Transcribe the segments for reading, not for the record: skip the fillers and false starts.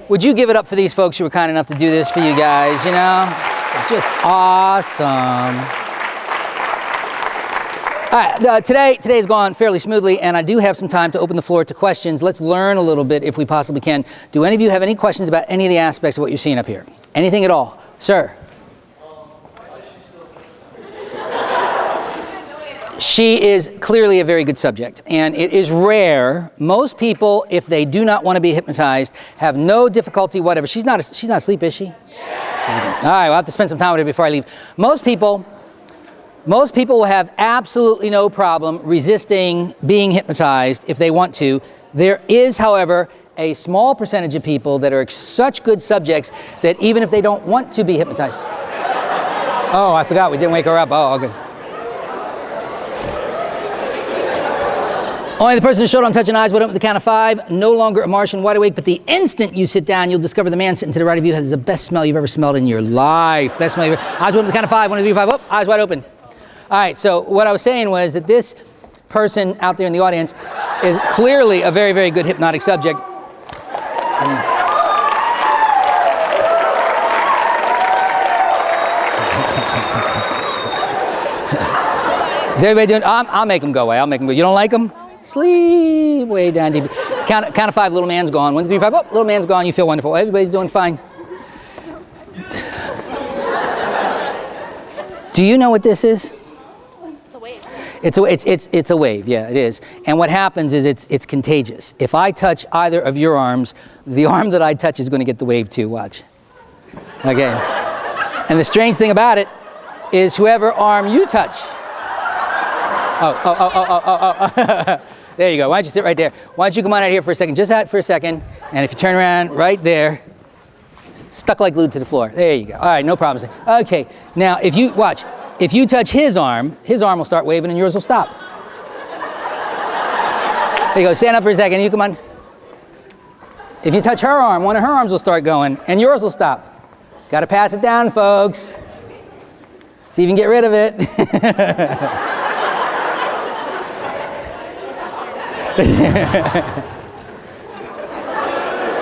would you give it up for these folks who were kind enough to do this for you guys, you know? Just awesome. All right, today's gone fairly smoothly, and I do have some time to open the floor to questions. Let's learn a little bit if we possibly can. Do any of you have any questions about any of the aspects of what you're seeing up here? Anything at all? Sir? She is clearly a very good subject, and it is rare. Most people, if they do not want to be hypnotized, have no difficulty whatever. She's not asleep, is she? Yeah. All right, we'll have to spend some time with her before I leave. Most people will have absolutely no problem resisting being hypnotized if they want to. There is, however, a small percentage of people that are such good subjects that even if they don't want to be hypnotized. Oh, I forgot, we didn't wake her up. Oh, okay. Only the person who showed on touching eyes wide open at the count of 5, no longer a Martian wide awake, but the instant you sit down, you'll discover the man sitting to the right of you has the best smell you've ever smelled in your life. Best smell you've ever. Eyes wide open at the count of 5, 1, 2, 3, 5, oh, eyes wide open. All right, so what I was saying was that this person out there in the audience is clearly a very, very good hypnotic subject. Is everybody doing? I'll make them go away. I'll make them go. You don't like them? Sleep way down deep. Count of 5, little man's gone. 1, 2, 3, 5. Oh, little man's gone. You feel wonderful. Everybody's doing fine. Do you know what this is? It's a wave. It's a wave. Yeah, it is. And what happens is it's contagious. If I touch either of your arms, the arm that I touch is going to get the wave too. Watch. Okay. And the strange thing about it is whoever arm you touch. Oh. There you go. Why don't you sit right there? Why don't you come on out here for a second? Just out for a second. And if you turn around right there, stuck like glued to the floor. There you go. All right, no problems. Okay. Now, if you touch his arm will start waving and yours will stop. There you go. Stand up for a second. You come on. If you touch her arm, one of her arms will start going and yours will stop. Got to pass it down, folks. See if you can get rid of it.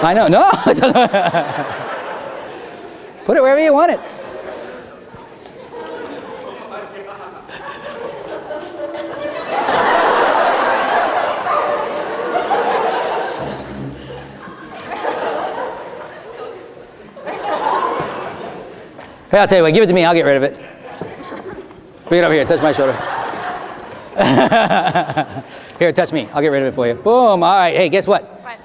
I know, no. Put it wherever you want it. Hey, I'll tell you what, give it to me, I'll get rid of it. Bring it over here, touch my shoulder. Here, touch me. I'll get rid of it for you. Boom. All right. Hey, guess what? What?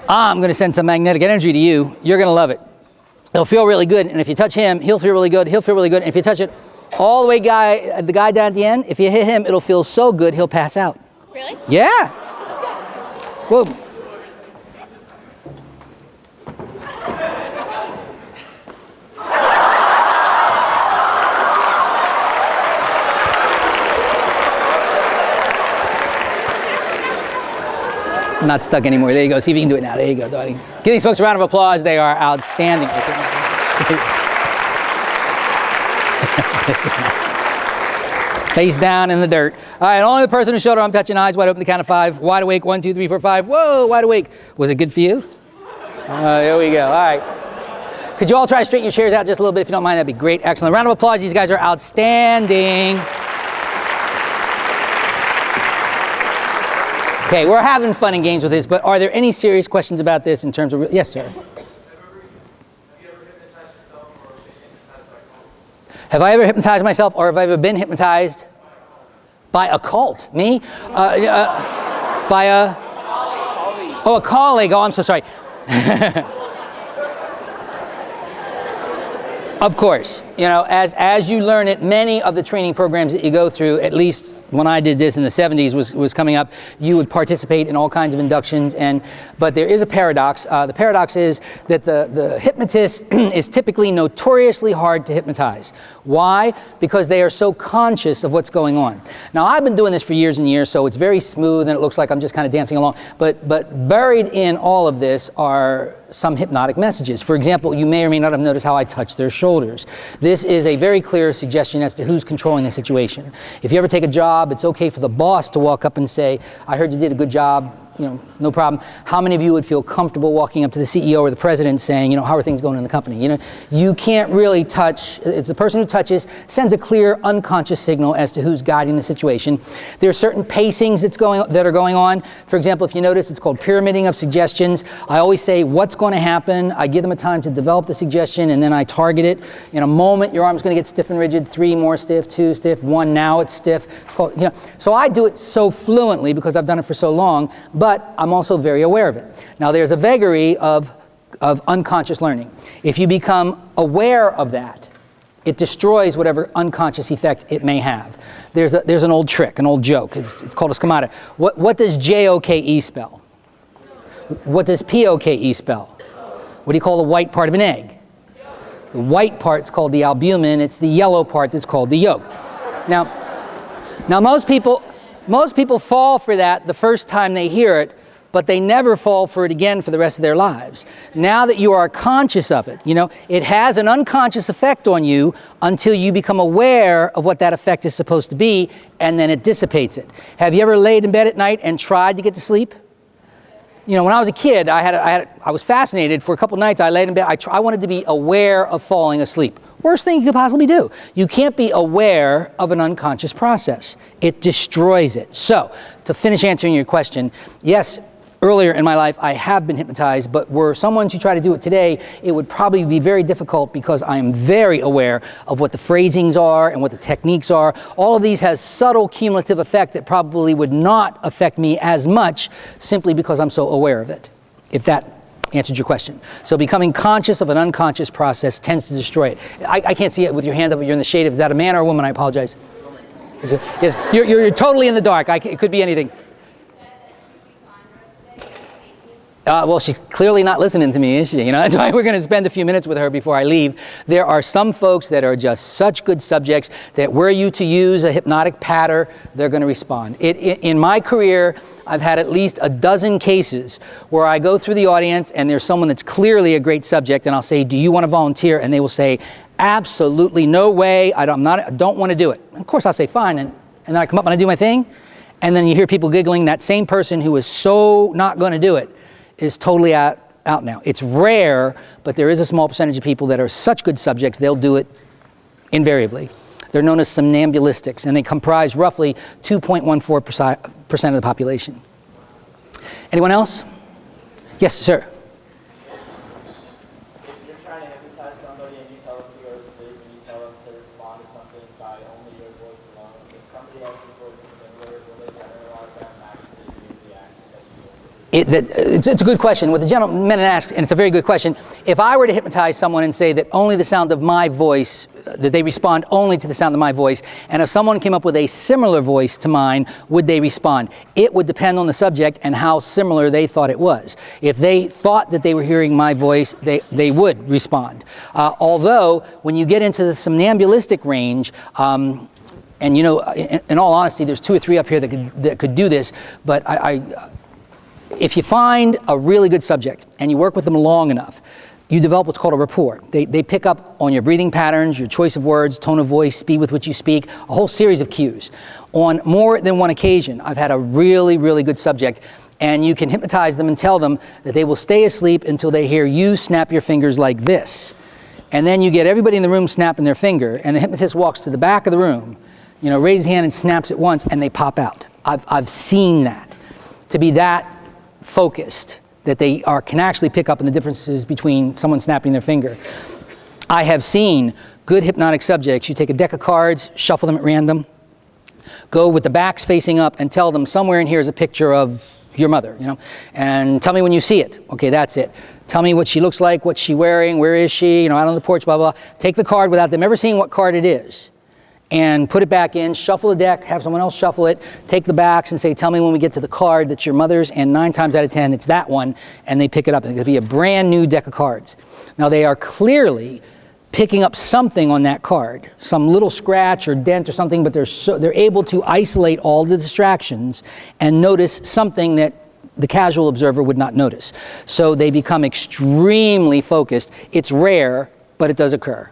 I'm going to send some magnetic energy to you. You're going to love it. It'll feel really good. And if you touch him, he'll feel really good. He'll feel really good. And if you touch it all the way, the guy down at the end, if you hit him, it'll feel so good, he'll pass out. Really? Yeah. Boom. Not stuck anymore. There you go. See if you can do it now. There you go, darling. Give these folks a round of applause. They are outstanding. Face down in the dirt. All right, only the person who showed her I'm touching eyes wide open, the count of 5. Wide awake, 1, 2, 3, 4, 5. Whoa, wide awake. Was it good for you? There we go. All right. Could you all try to straighten your chairs out just a little bit if you don't mind? That'd be great. Excellent. Round of applause. These guys are outstanding. Okay, we're having fun and games with this, but are there any serious questions about this in terms of... Yes, sir. Have you ever hypnotized yourself or been hypnotized by a cult? Have I ever hypnotized myself or have I ever been hypnotized by a cult? Me? By a... Oh, a colleague. Oh, I'm so sorry. Of course. You know, as you learn it, many of the training programs that you go through, at least when I did this in the 70s was coming up, you would participate in all kinds of inductions, but there is a paradox. The paradox is that the hypnotist is typically notoriously hard to hypnotize. Why? Because they are so conscious of what's going on. Now, I've been doing this for years and years, so it's very smooth and it looks like I'm just kind of dancing along, but buried in all of this are some hypnotic messages. For example, you may or may not have noticed how I touch their shoulders. This is a very clear suggestion as to who's controlling the situation. If you ever take a job, it's okay for the boss to walk up and say, I heard you did a good job, no problem. How many of you would feel comfortable walking up to the CEO or the president saying, how are things going in the company? You can't really touch. It's the person who touches sends a clear unconscious signal as to who's guiding the situation. There are certain pacings that are going on. For example, if you notice, it's called pyramiding of suggestions. I always say what's going to happen. I give them a time to develop the suggestion, and then I target it. In a moment, your arm's going to get stiff and rigid. 3 more stiff, 2 stiff, 1 now it's stiff. It's called, So I do it so fluently because I've done it for so long. But I'm also very aware of it. Now, there's a vagary of unconscious learning. If you become aware of that, it destroys whatever unconscious effect it may have. There's an old trick, an old joke. It's called a schemata. What does J-O-K-E spell? What does P-O-K-E spell? What do you call the white part of an egg? The white part's called the albumin. It's the yellow part that's called the yolk. Now most people fall for that the first time they hear it, but they never fall for it again for the rest of their lives. Now that you are conscious of it, it has an unconscious effect on you until you become aware of what that effect is supposed to be, and then it dissipates it. Have you ever laid in bed at night and tried to get to sleep? When I was a kid, I was fascinated. For a couple nights, I laid in bed. I wanted to be aware of falling asleep. Worst thing you could possibly do. You can't be aware of an unconscious process. It destroys it. So, to finish answering your question, yes, earlier in my life, I have been hypnotized, but were someone to try to do it today, it would probably be very difficult because I am very aware of what the phrasings are and what the techniques are. All of these has subtle cumulative effect that probably would not affect me as much simply because I'm so aware of it, if that answered your question. So becoming conscious of an unconscious process tends to destroy it. I can't see it with your hand up, but you're in the shade. Is that a man or a woman? I apologize. Yes, you're totally in the dark. It could be anything. Well, she's clearly not listening to me, is she? That's why we're going to spend a few minutes with her before I leave. There are some folks that are just such good subjects that were you to use a hypnotic patter, they're going to respond. In my career, I've had at least a dozen cases where I go through the audience and there's someone that's clearly a great subject, and I'll say, do you want to volunteer? And they will say, absolutely, no way, I don't want to do it. Of course, I'll say, fine, and then I come up and I do my thing, and then you hear people giggling. That same person who is so not going to do it is totally out now. It's rare, but there is a small percentage of people that are such good subjects, they'll do it invariably. They're known as somnambulistics, and they comprise roughly 2.14% of the population. Anyone else? Yes, sir. If you're trying to hypnotize somebody and you tell them to go to sleep and you tell them to respond to something by only your voice alone, if somebody else's voice is similar, will they generalize that and actually do the action that you do? It's a good question. What the gentleman asked, and it's a very good question, if I were to hypnotize someone and say that only the sound of my voice, that they respond only to the sound of my voice, and if someone came up with a similar voice to mine, would they respond? It would depend on the subject and how similar they thought it was. If they thought that they were hearing my voice, they would respond. Although, when you get into the somnambulistic range, and in all honesty, there's 2 or 3 up here that could do this, but if you find a really good subject and you work with them long enough, you develop what's called a rapport. They pick up on your breathing patterns, your choice of words, tone of voice, speed with which you speak, a whole series of cues. On more than one occasion, I've had a really, really good subject, and you can hypnotize them and tell them that they will stay asleep until they hear you snap your fingers like this. And then you get everybody in the room snapping their finger, and the hypnotist walks to the back of the room, raises his hand and snaps it once, and they pop out. I've seen that. To be that focused, that they can actually pick up on the differences between someone snapping their finger. I have seen good hypnotic subjects. You take a deck of cards, shuffle them at random, go with the backs facing up and tell them somewhere in here is a picture of your mother, and tell me when you see it. Okay, that's it. Tell me what she looks like, what's she wearing, where is she, out on the porch, blah, blah. Take the card without them ever seeing what card it is, and put it back in, shuffle the deck, have someone else shuffle it, take the backs and say, tell me when we get to the card that's your mother's, and 9 times out of 10, it's that one, and they pick it up. And it could be a brand new deck of cards. Now, they are clearly picking up something on that card, some little scratch or dent or something, but they're able to isolate all the distractions and notice something that the casual observer would not notice. So they become extremely focused. It's rare, but it does occur.